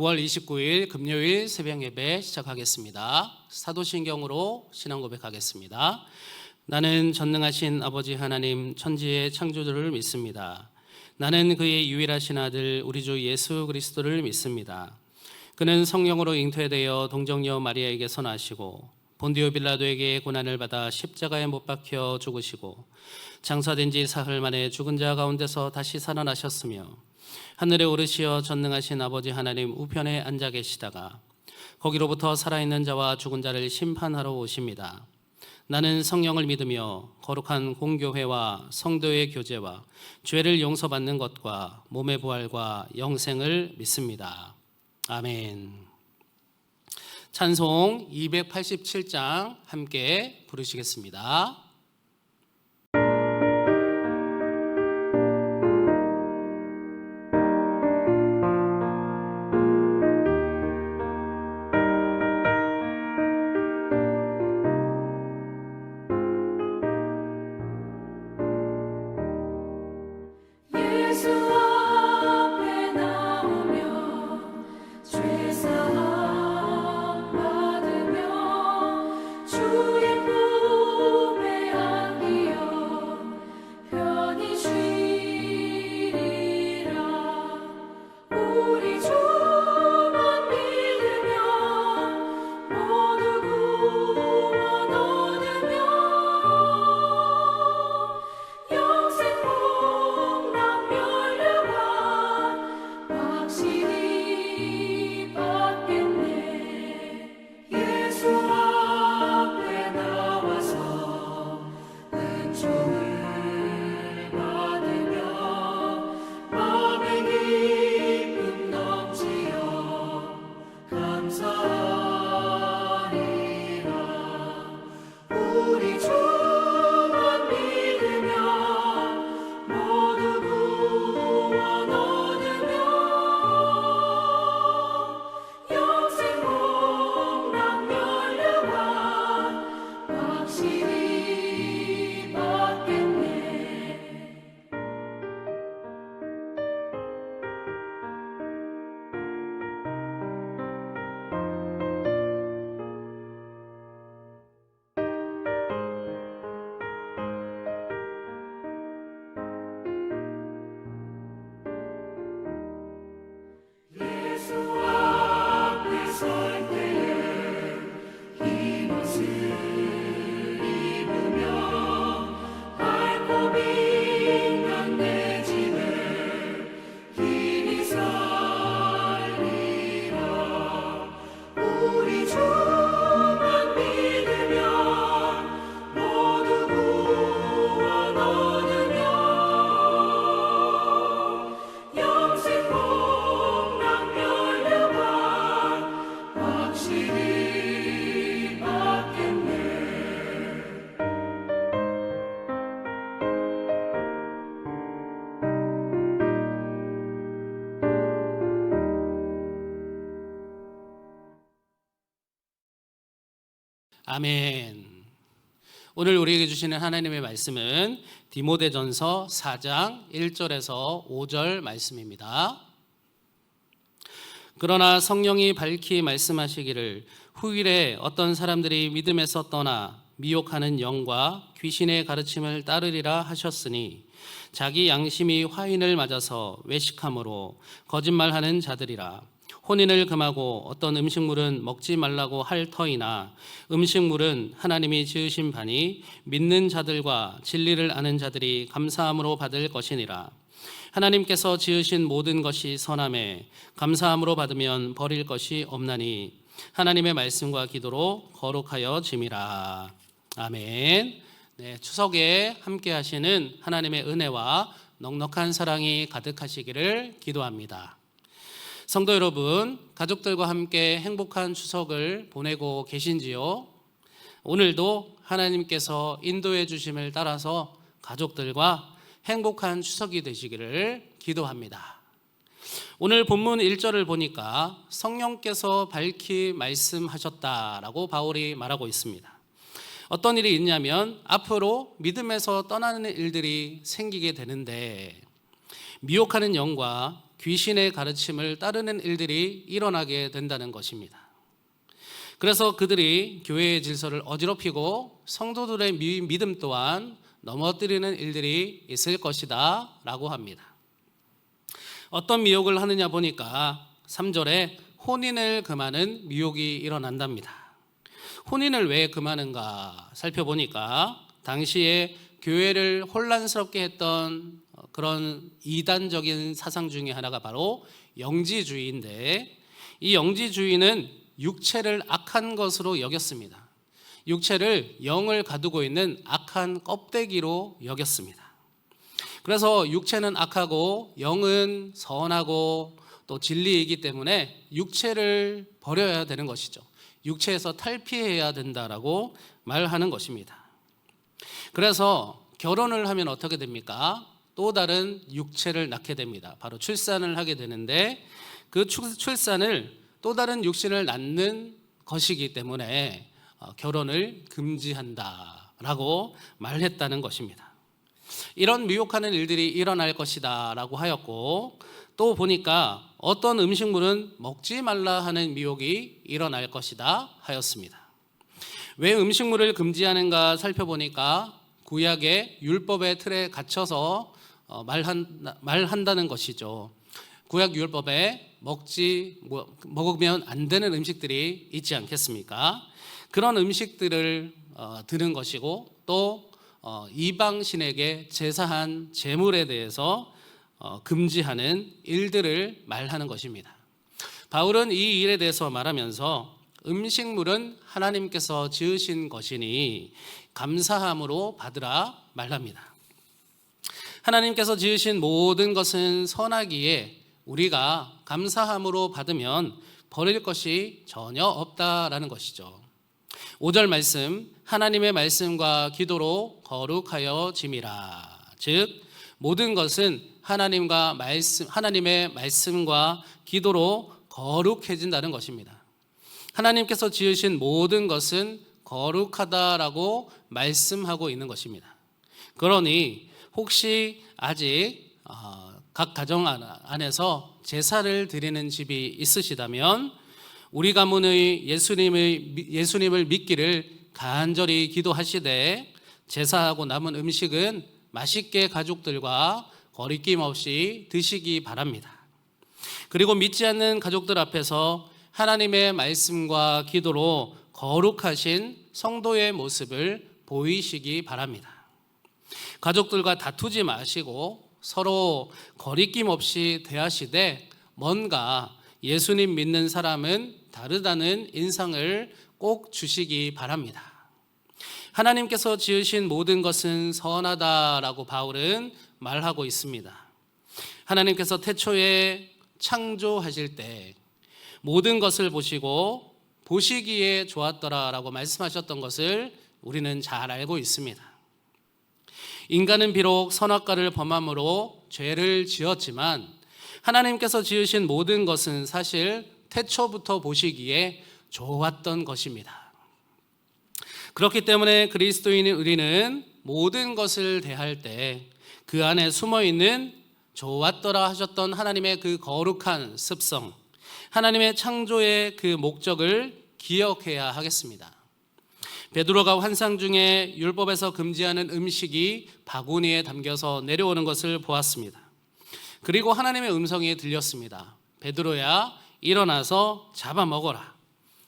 9월 29일 금요일 새벽 예배 시작하겠습니다. 사도신경으로 신앙 고백하겠습니다. 나는 전능하신 아버지 하나님 천지의 창조주를 믿습니다. 나는 그의 유일하신 아들 우리 주 예수 그리스도를 믿습니다. 그는 성령으로 잉태되어 동정녀 마리아에게서 나시고 본디오 빌라도에게 고난을 받아 십자가에 못 박혀 죽으시고 장사된 지 사흘 만에 죽은 자 가운데서 다시 살아나셨으며 하늘에 오르시어 전능하신 아버지 하나님 우편에 앉아 계시다가 거기로부터 살아있는 자와 죽은 자를 심판하러 오십니다. 나는 성령을 믿으며 거룩한 공교회와 성도의 교제와 죄를 용서받는 것과 몸의 부활과 영생을 믿습니다. 아멘. 찬송 287장 함께 부르시겠습니다. 아멘. 오늘 우리에게 주시는 하나님의 말씀은 디모데전서 4장 1절에서 5절 말씀입니다. 그러나 성령이 밝히 말씀하시기를 후일에 어떤 사람들이 믿음에서 떠나 미혹하는 영과 귀신의 가르침을 따르리라 하셨으니 자기 양심이 화인을 맞아서 외식함으로 거짓말하는 자들이라. 혼인을 금하고 어떤 음식물은 먹지 말라고 할 터이나 음식물은 하나님이 지으신 바니 믿는 자들과 진리를 아는 자들이 감사함으로 받을 것이니라. 하나님께서 지으신 모든 것이 선함에 감사함으로 받으면 버릴 것이 없나니 하나님의 말씀과 기도로 거룩하여 짐이라. 아멘. 네, 추석에 함께 하시는 하나님의 은혜와 넉넉한 사랑이 가득하시기를 기도합니다. 성도 여러분, 가족들과 함께 행복한 추석을 보내고 계신지요? 오늘도 하나님께서 인도해 주심을 따라서 가족들과 행복한 추석이 되시기를 기도합니다. 오늘 본문 1절을 보니까 성령께서 밝히 말씀하셨다라고 바울이 말하고 있습니다. 어떤 일이 있냐면 앞으로 믿음에서 떠나는 일들이 생기게 되는데 미혹하는 영과 귀신의 가르침을 따르는 일들이 일어나게 된다는 것입니다. 그래서 그들이 교회의 질서를 어지럽히고 성도들의 믿음 또한 넘어뜨리는 일들이 있을 것이다 라고 합니다. 어떤 미혹을 하느냐 보니까 3절에 혼인을 금하는 미혹이 일어난답니다. 혼인을 왜 금하는가 살펴보니까 당시에 교회를 혼란스럽게 했던 그런 이단적인 사상 중에 하나가 바로 영지주의인데, 이 영지주의는 육체를 악한 것으로 여겼습니다. 육체를 영을 가두고 있는 악한 껍데기로 여겼습니다. 그래서 육체는 악하고 영은 선하고 또 진리이기 때문에 육체를 버려야 되는 것이죠. 육체에서 탈피해야 된다라고 말하는 것입니다. 그래서 결혼을 하면 어떻게 됩니까? 또 다른 육체를 낳게 됩니다. 바로 출산을 하게 되는데, 그 출산을 또 다른 육신을 낳는 것이기 때문에 결혼을 금지한다라고 말했다는 것입니다. 이런 미혹하는 일들이 일어날 것이다 라고 하였고, 또 보니까 어떤 음식물은 먹지 말라 하는 미혹이 일어날 것이다 하였습니다. 왜 음식물을 금지하는가 살펴보니까 구약의 율법의 틀에 갇혀서 말한다는 것이죠. 구약 율법에 먹으면 안 되는 음식들이 있지 않겠습니까? 그런 음식들을 드는 것이고, 또 이방신에게 제사한 제물에 대해서 금지하는 일들을 말하는 것입니다. 바울은 이 일에 대해서 말하면서 음식물은 하나님께서 지으신 것이니 감사함으로 받으라 말합니다. 하나님께서 지으신 모든 것은 선하기에 우리가 감사함으로 받으면 버릴 것이 전혀 없다라는 것이죠. 5절 말씀, 하나님의 말씀과 기도로 거룩하여 짐이라. 즉 모든 것은 하나님의 말씀과 기도로 거룩해진다는 것입니다. 하나님께서 지으신 모든 것은 거룩하다라고 말씀하고 있는 것입니다. 그러니 혹시 아직 각 가정 안에서 제사를 드리는 집이 있으시다면 우리 가문의 예수님을 믿기를 간절히 기도하시되, 제사하고 남은 음식은 맛있게 가족들과 거리낌 없이 드시기 바랍니다. 그리고 믿지 않는 가족들 앞에서 하나님의 말씀과 기도로 거룩하신 성도의 모습을 보이시기 바랍니다. 가족들과 다투지 마시고 서로 거리낌 없이 대하시되, 뭔가 예수님 믿는 사람은 다르다는 인상을 꼭 주시기 바랍니다. 하나님께서 지으신 모든 것은 선하다라고 바울은 말하고 있습니다. 하나님께서 태초에 창조하실 때 모든 것을 보시고 보시기에 좋았더라라고 말씀하셨던 것을 우리는 잘 알고 있습니다. 인간은 비록 선악과를 범함으로 죄를 지었지만 하나님께서 지으신 모든 것은 사실 태초부터 보시기에 좋았던 것입니다. 그렇기 때문에 그리스도인인 우리는 모든 것을 대할 때 그 안에 숨어있는 좋았더라 하셨던 하나님의 그 거룩한 습성, 하나님의 창조의 그 목적을 기억해야 하겠습니다. 베드로가 환상 중에 율법에서 금지하는 음식이 바구니에 담겨서 내려오는 것을 보았습니다. 그리고 하나님의 음성이 들렸습니다. 베드로야, 일어나서 잡아먹어라.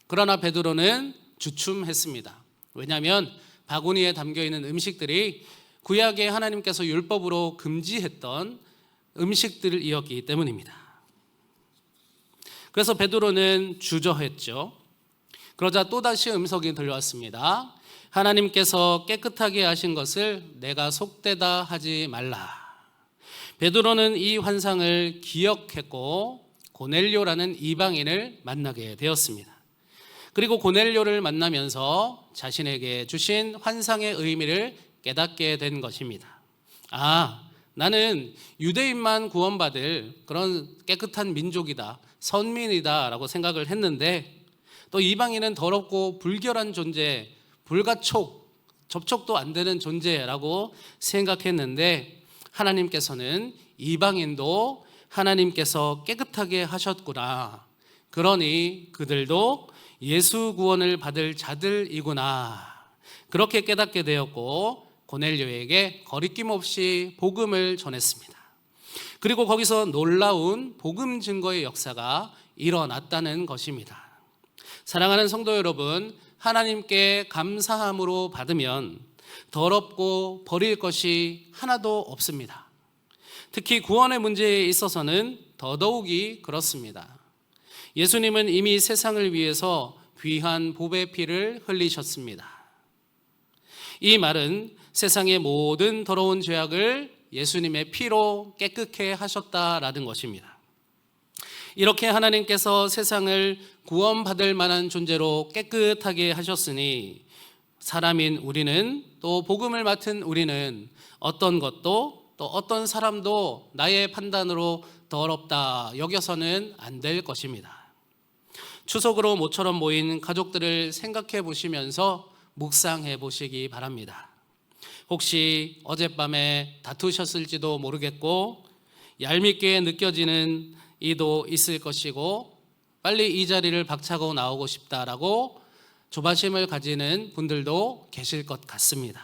그러나 베드로는 주춤했습니다. 왜냐하면 바구니에 담겨있는 음식들이 구약에 하나님께서 율법으로 금지했던 음식들이었기 때문입니다. 그래서 베드로는 주저했죠. 그러자 또다시 음성이 들려왔습니다. 하나님께서 깨끗하게 하신 것을 내가 속되다 하지 말라. 베드로는 이 환상을 기억했고 고넬료라는 이방인을 만나게 되었습니다. 그리고 고넬료를 만나면서 자신에게 주신 환상의 의미를 깨닫게 된 것입니다. 나는 유대인만 구원받을 그런 깨끗한 민족이다, 선민이다 라고 생각을 했는데, 또 이방인은 더럽고 불결한 존재, 접촉도 안 되는 존재라고 생각했는데, 하나님께서는 이방인도 하나님께서 깨끗하게 하셨구나. 그러니 그들도 예수 구원을 받을 자들이구나. 그렇게 깨닫게 되었고 고넬료에게 거리낌 없이 복음을 전했습니다. 그리고 거기서 놀라운 복음 증거의 역사가 일어났다는 것입니다. 사랑하는 성도 여러분, 하나님께 감사함으로 받으면 더럽고 버릴 것이 하나도 없습니다. 특히 구원의 문제에 있어서는 더더욱이 그렇습니다. 예수님은 이미 세상을 위해서 귀한 보배 피를 흘리셨습니다. 이 말은 세상의 모든 더러운 죄악을 예수님의 피로 깨끗게 하셨다라는 것입니다. 이렇게 하나님께서 세상을 구원받을 만한 존재로 깨끗하게 하셨으니 사람인 우리는, 또 복음을 맡은 우리는 어떤 것도 또 어떤 사람도 나의 판단으로 더럽다 여겨서는 안 될 것입니다. 추석으로 모처럼 모인 가족들을 생각해 보시면서 묵상해 보시기 바랍니다. 혹시 어젯밤에 다투셨을지도 모르겠고 얄밉게 느껴지는 이도 있을 것이고 빨리 이 자리를 박차고 나오고 싶다라고 조바심을 가지는 분들도 계실 것 같습니다.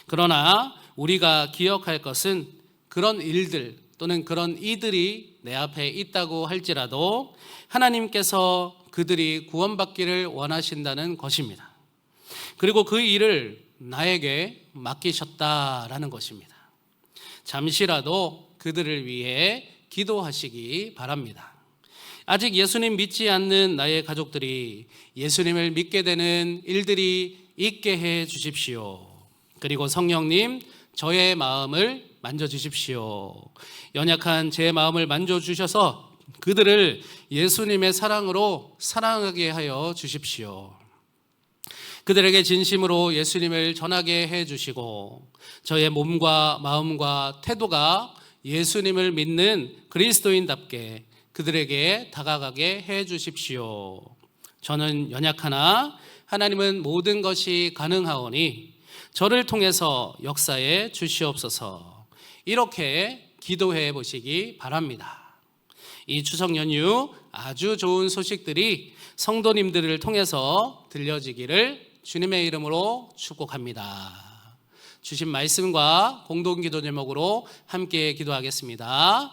그러나 우리가 기억할 것은 그런 일들 또는 그런 이들이 내 앞에 있다고 할지라도 하나님께서 그들이 구원받기를 원하신다는 것입니다. 그리고 그 일을 나에게 맡기셨다라는 것입니다. 잠시라도 그들을 위해 기도하시기 바랍니다. 아직 예수님 믿지 않는 나의 가족들이 예수님을 믿게 되는 일들이 있게 해 주십시오. 그리고 성령님, 저의 마음을 만져주십시오. 연약한 제 마음을 만져주셔서 그들을 예수님의 사랑으로 사랑하게 하여 주십시오. 그들에게 진심으로 예수님을 전하게 해주시고 저의 몸과 마음과 태도가 예수님을 믿는 그리스도인답게 그들에게 다가가게 해주십시오. 저는 연약하나 하나님은 모든 것이 가능하오니 저를 통해서 역사해 주시옵소서. 이렇게 기도해 보시기 바랍니다. 이 추석 연휴 아주 좋은 소식들이 성도님들을 통해서 들려지기를 주님의 이름으로 축복합니다. 주신 말씀과 공동기도 제목으로 함께 기도하겠습니다.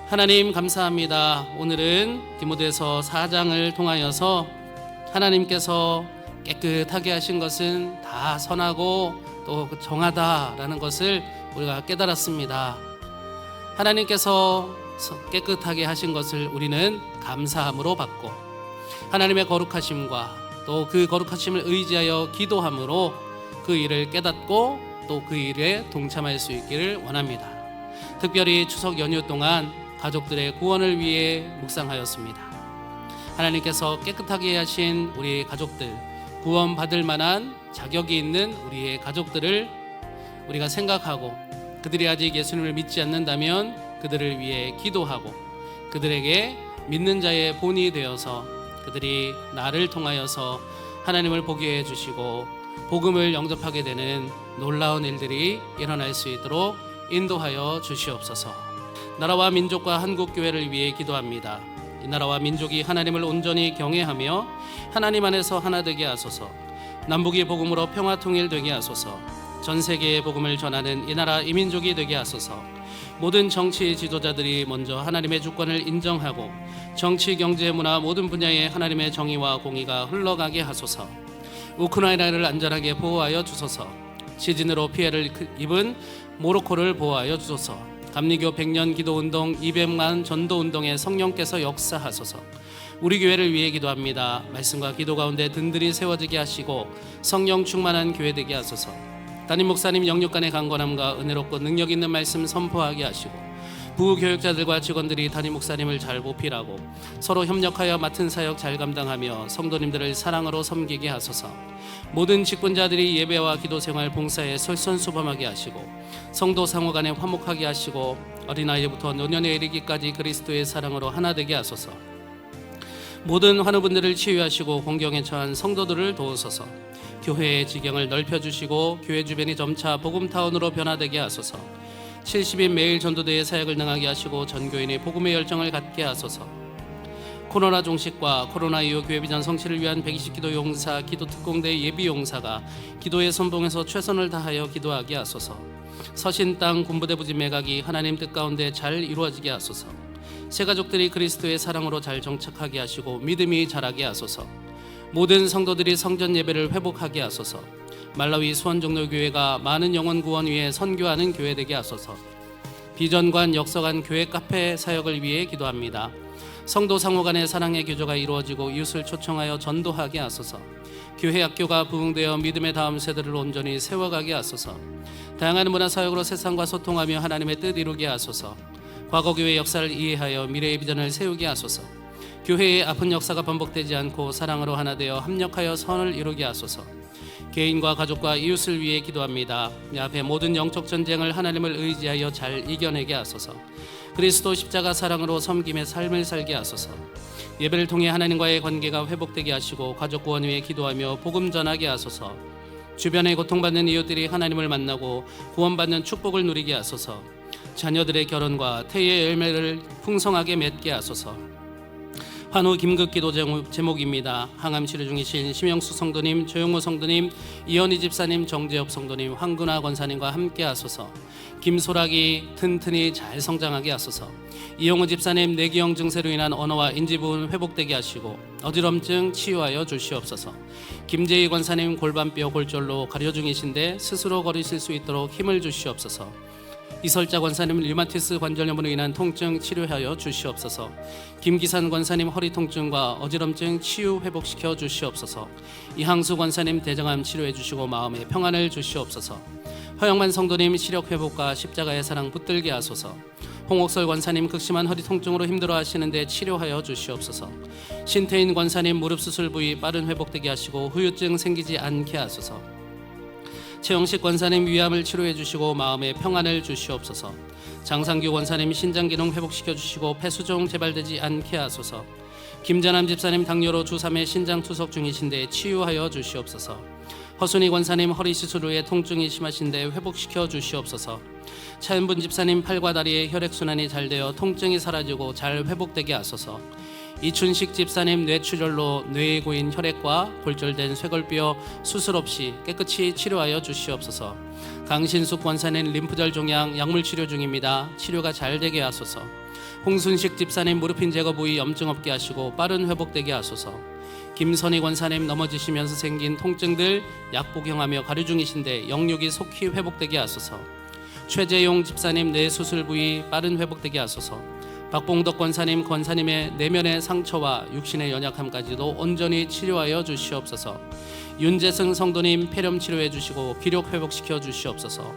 하나님 감사합니다. 오늘은 디모데서 4장을 통하여서 하나님께서 깨끗하게 하신 것은 다 선하고 또 정하다라는 것을 우리가 깨달았습니다. 하나님께서 깨끗하게 하신 것을 우리는 감사함으로 받고 하나님의 거룩하심과 또 그 거룩하심을 의지하여 기도함으로 그 일을 깨닫고 또 그 일에 동참할 수 있기를 원합니다. 특별히 추석 연휴 동안 가족들의 구원을 위해 묵상하였습니다. 하나님께서 깨끗하게 하신 우리 가족들, 구원받을 만한 자격이 있는 우리의 가족들을 우리가 생각하고 그들이 아직 예수님을 믿지 않는다면 그들을 위해 기도하고 그들에게 믿는 자의 본이 되어서 그들이 나를 통하여서 하나님을 보게 해주시고 복음을 영접하게 되는 놀라운 일들이 일어날 수 있도록 인도하여 주시옵소서. 나라와 민족과 한국교회를 위해 기도합니다. 이 나라와 민족이 하나님을 온전히 경외하며 하나님 안에서 하나 되게 하소서. 남북이 복음으로 평화 통일되게 하소서. 전 세계에 복음을 전하는 이 나라 이 민족이 되게 하소서. 모든 정치 지도자들이 먼저 하나님의 주권을 인정하고 정치, 경제, 문화 모든 분야에 하나님의 정의와 공의가 흘러가게 하소서. 우크라이나를 안전하게 보호하여 주소서. 지진으로 피해를 입은 모로코를 보호하여 주소서. 감리교 100년 기도운동 200만 전도운동에 성령께서 역사하소서. 우리 교회를 위해 기도합니다. 말씀과 기도 가운데 든든히 세워지게 하시고 성령 충만한 교회 되게 하소서. 담임 목사님 영육 간의 강건함과 은혜롭고 능력 있는 말씀 선포하게 하시고 부교육자들과 직원들이 담임 목사님을 잘 보필하고 서로 협력하여 맡은 사역 잘 감당하며 성도님들을 사랑으로 섬기게 하소서. 모든 직분자들이 예배와 기도 생활 봉사에 솔선수범하게 하시고 성도 상호 간에 화목하게 하시고 어린아이부터 노년에 이르기까지 그리스도의 사랑으로 하나 되게 하소서. 모든 환우분들을 치유하시고 공경에 처한 성도들을 도우소서. 교회의 지경을 넓혀주시고 교회 주변이 점차 복음타운으로 변화되게 하소서. 70인 매일 전도대의 사역을 능하게 하시고 전교인의 복음의 열정을 갖게 하소서. 코로나 종식과 코로나 이후 교회 비전 성취를 위한 120기도 용사, 기도 특공대 예비 용사가 기도의 선봉에서 최선을 다하여 기도하게 하소서. 서신 땅 군부대 부지 매각이 하나님 뜻 가운데 잘 이루어지게 하소서. 새 가족들이 그리스도의 사랑으로 잘 정착하게 하시고 믿음이 자라게 하소서. 모든 성도들이 성전 예배를 회복하게 하소서. 말라위 수원종로교회가 많은 영혼 구원 위해 선교하는 교회 되게 하소서. 비전관, 역서관, 교회 카페 사역을 위해 기도합니다. 성도 상호 간의 사랑의 교조가 이루어지고 이웃을 초청하여 전도하게 하소서. 교회 학교가 부흥되어 믿음의 다음 세대를 온전히 세워가게 하소서. 다양한 문화 사역으로 세상과 소통하며 하나님의 뜻 이루게 하소서. 과거 교회 역사를 이해하여 미래의 비전을 세우게 하소서. 교회의 아픈 역사가 반복되지 않고 사랑으로 하나 되어 합력하여 선을 이루게 하소서. 개인과 가족과 이웃을 위해 기도합니다. 이 앞에 모든 영적 전쟁을 하나님을 의지하여 잘 이겨내게 하소서. 그리스도 십자가 사랑으로 섬김의 삶을 살게 하소서. 예배를 통해 하나님과의 관계가 회복되게 하시고 가족 구원 위해 기도하며 복음 전하게 하소서. 주변에 고통받는 이웃들이 하나님을 만나고 구원받는 축복을 누리게 하소서. 자녀들의 결혼과 태의 열매를 풍성하게 맺게 하소서. 환우 김극 기도 제목입니다. 항암 치료 중이신 심영수 성도님, 조용호 성도님, 이현희 집사님, 정재엽 성도님, 황근아 권사님과 함께 하소서. 김소락이 튼튼히 잘 성장하게 하소서. 이용우 집사님, 뇌기형 증세로 인한 언어와 인지 부분 회복되게 하시고 어지럼증 치유하여 주시옵소서. 김재희 권사님, 골반뼈 골절로 가려 중이신데 스스로 걸으실 수 있도록 힘을 주시옵소서. 이설자 권사님, 류마티스 관절염으로 인한 통증 치료하여 주시옵소서. 김기산 권사님, 허리 통증과 어지럼증 치유 회복시켜 주시옵소서. 이항수 권사님, 대장암 치료해 주시고 마음의 평안을 주시옵소서. 허영만 성도님, 시력 회복과 십자가의 사랑 붙들게 하소서. 홍옥설 권사님, 극심한 허리 통증으로 힘들어 하시는데 치료하여 주시옵소서. 신태인 권사님, 무릎 수술 부위 빠른 회복되게 하시고 후유증 생기지 않게 하소서. 최영식 권사님, 위암을 치료해 주시고 마음의 평안을 주시옵소서. 장상규 권사님, 신장 기능 회복시켜 주시고 폐수종 재발되지 않게 하소서. 김자남 집사님, 당뇨로 주3회 신장 투석 중이신데 치유하여 주시옵소서. 허순희 권사님, 허리 수술 후에 통증이 심하신데 회복시켜 주시옵소서. 차은분 집사님, 팔과 다리의 혈액순환이 잘 되어 통증이 사라지고 잘 회복되게 하소서. 이춘식 집사님, 뇌출혈로 뇌에 고인 혈액과 골절된 쇄골뼈 수술 없이 깨끗이 치료하여 주시옵소서. 강신숙 권사님, 림프절 종양 약물 치료 중입니다. 치료가 잘 되게 하소서. 홍순식 집사님, 무릎핀 제거 부위 염증 없게 하시고 빠른 회복되게 하소서. 김선희 권사님, 넘어지시면서 생긴 통증들 약 복용하며 가류 중이신데 영육이 속히 회복되게 하소서. 최재용 집사님, 뇌 수술 부위 빠른 회복되게 하소서. 박봉덕 권사님의 내면의 상처와 육신의 연약함까지도 온전히 치료하여 주시옵소서. 윤재승 성도님, 폐렴 치료해 주시고 기력 회복시켜 주시옵소서.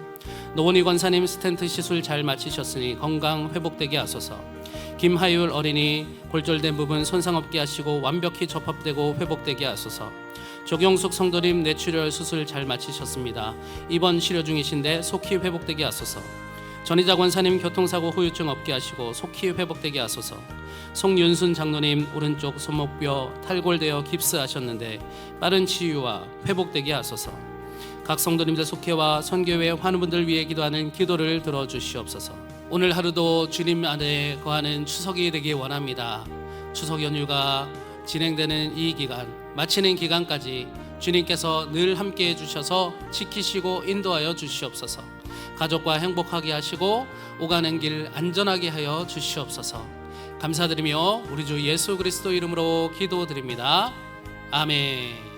노원희 권사님, 스텐트 시술 잘 마치셨으니 건강 회복되게 하소서. 김하율 어린이, 골절된 부분 손상 없게 하시고 완벽히 접합되고 회복되게 하소서. 조경숙 성도님, 뇌출혈 수술 잘 마치셨습니다. 입원 치료 중이신데 속히 회복되게 하소서. 전희자 권사님, 교통사고 후유증 없게 하시고 속히 회복되게 하소서. 송윤순 장로님, 오른쪽 손목뼈 탈골되어 깁스하셨는데 빠른 치유와 회복되게 하소서. 각 성도님들 속회와 선교회 환우분들 위해 기도하는 기도를 들어주시옵소서. 오늘 하루도 주님 안에 거하는 추석이 되기 원합니다. 추석 연휴가 진행되는 이 기간, 마치는 기간까지 주님께서 늘 함께 해주셔서 지키시고 인도하여 주시옵소서. 가족과 행복하게 하시고 오가는 길 안전하게 하여 주시옵소서. 감사드리며 우리 주 예수 그리스도 이름으로 기도드립니다. 아멘.